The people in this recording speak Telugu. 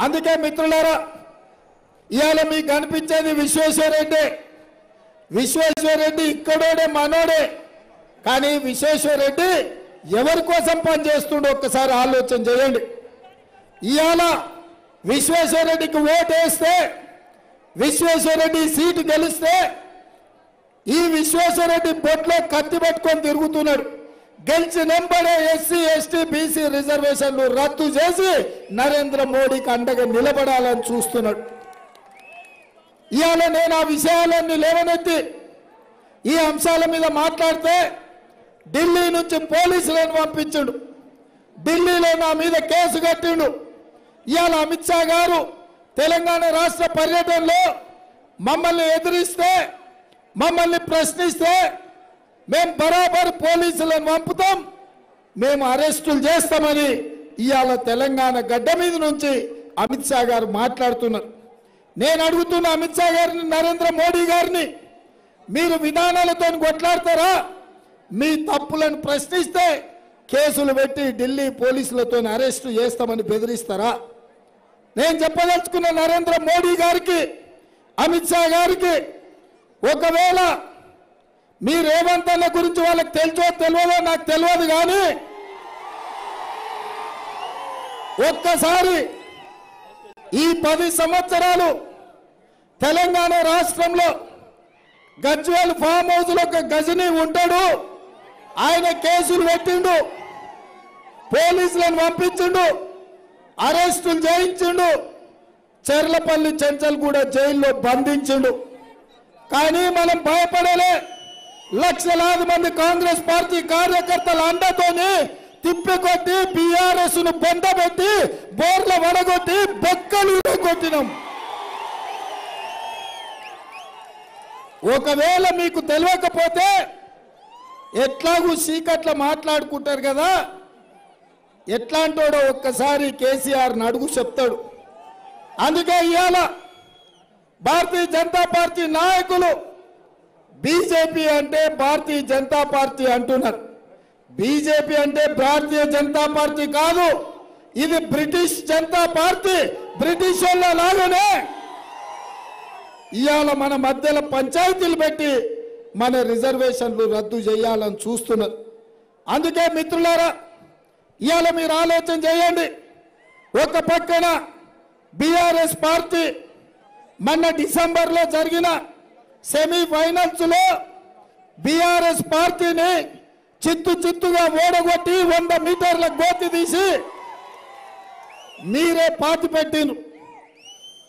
అందుకే మిత్రులారా ఇయాల మీకు కనిపించేది విశ్వేశ్వరరెడ్డి. విశ్వేశ్వరరెడ్డి ఇక్కడోడే మనోడే, కానీ విశ్వేశ్వరరెడ్డి ఎవరి కోసం పనిచేస్తుండో ఒక్కసారి ఆలోచన చేయండి. ఇయాల విశ్వేశ్వరరెడ్డికి ఓటేస్తే, విశ్వేశ్వరరెడ్డి సీటు గెలిస్తే ఈ విశ్వేశ్వరరెడ్డి బొట్లో కత్తి పట్టుకొని తిరుగుతున్నాడు. గెలిచినంబడే ఎస్సీ ఎస్టీ బీసీ రిజర్వేషన్లు రద్దు చేసి నరేంద్ర మోడీకి అండగా నిలబడాలని చూస్తున్నాడు. ఇవాళ నేను ఆ విషయాలన్నీ లేవనెత్తి ఈ అంశాల మీద మాట్లాడితే ఢిల్లీ నుంచి పోలీసులను పంపించిండు, ఢిల్లీలో నా మీద కేసు కట్టిండు. ఇవాళ అమిత్ షా గారు తెలంగాణ రాష్ట్ర పర్యటనలో మమ్మల్ని ఎదిరిస్తే, మమ్మల్ని ప్రశ్నిస్తే మేము బరాబర్ పోలీసులను పంపుతాం, మేము అరెస్టులు చేస్తామని ఇవాళ తెలంగాణ గడ్డ మీద నుంచి అమిత్ షా గారు మాట్లాడుతున్నారు. నేను అడుగుతున్న అమిత్ షా గారిని, నరేంద్ర మోడీ గారిని, మీరు విధానాలతో కొట్లాడతారా? మీ తప్పులను ప్రశ్నిస్తే కేసులు పెట్టి ఢిల్లీ పోలీసులతో అరెస్టు చేస్తామని బెదిరిస్తారా? నేను చెప్పదలుచుకున్న నరేంద్ర మోడీ గారికి, అమిత్ షా గారికి, ఒకవేళ మీ రేవంత్ అన్న గురించి వాళ్ళకి తెలుసో తెలియదో నాకు తెలియదు, కానీ ఒక్కసారి ఈ 10 సంవత్సరాలు తెలంగాణ రాష్ట్రంలో గజ్వేల్ ఫామ్ హౌస్ లో ఒక గజనీ ఉంటాడు, ఆయన కేసులు పెట్టిండు, పోలీసులను పంపించిండు, అరెస్టులు చేయించిండు, చెర్లపల్లి చెంచల్ కూడా జైల్లో బంధించిండు. కానీ మనం భయపడలే. లక్షలాది మంది కాంగ్రెస్ పార్టీ కార్యకర్తల అండతోని తిప్పికొట్టి బీఆర్ఎస్ ను బొందబెట్టి బోర్ల వడగొట్టి బొక్కలు కొట్టినాం. ఒకవేళ మీకు తెలియకపోతే ఎట్లాగూ చీకట్ల మాట్లాడుకుంటారు కదా, ఎట్లాంటోడో ఒక్కసారి కేసీఆర్ అడుగు చెప్తాడు. అందుకే ఇవాళ భారతీయ జనతా పార్టీ నాయకులు బీజేపీ అంటే భారతీయ జనతా పార్టీ అంటున్నారు. బీజేపీ అంటే భారతీయ జనతా పార్టీ కాదు, ఇది బ్రిటిష్ జనతా పార్టీ. బ్రిటిష్ వాళ్ళ లాగానే ఇవాళ మన మధ్యలో పంచాయతీలు పెట్టి మన రిజర్వేషన్లు రద్దు చేయాలని చూస్తున్నారు. అందుకే మిత్రులారా ఇవాళ మీరు ఆలోచన చేయండి. ఒక పక్కన బీఆర్ఎస్ పార్టీ మొన్న డిసెంబర్లో జరిగిన సెమీఫైనల్స్ లో బీఆర్ఎస్ పార్టీని చిత్తుగా ఓడగొట్టి 100 మీటర్ల గోతి తీసి మీరే పాతి పెట్టిను.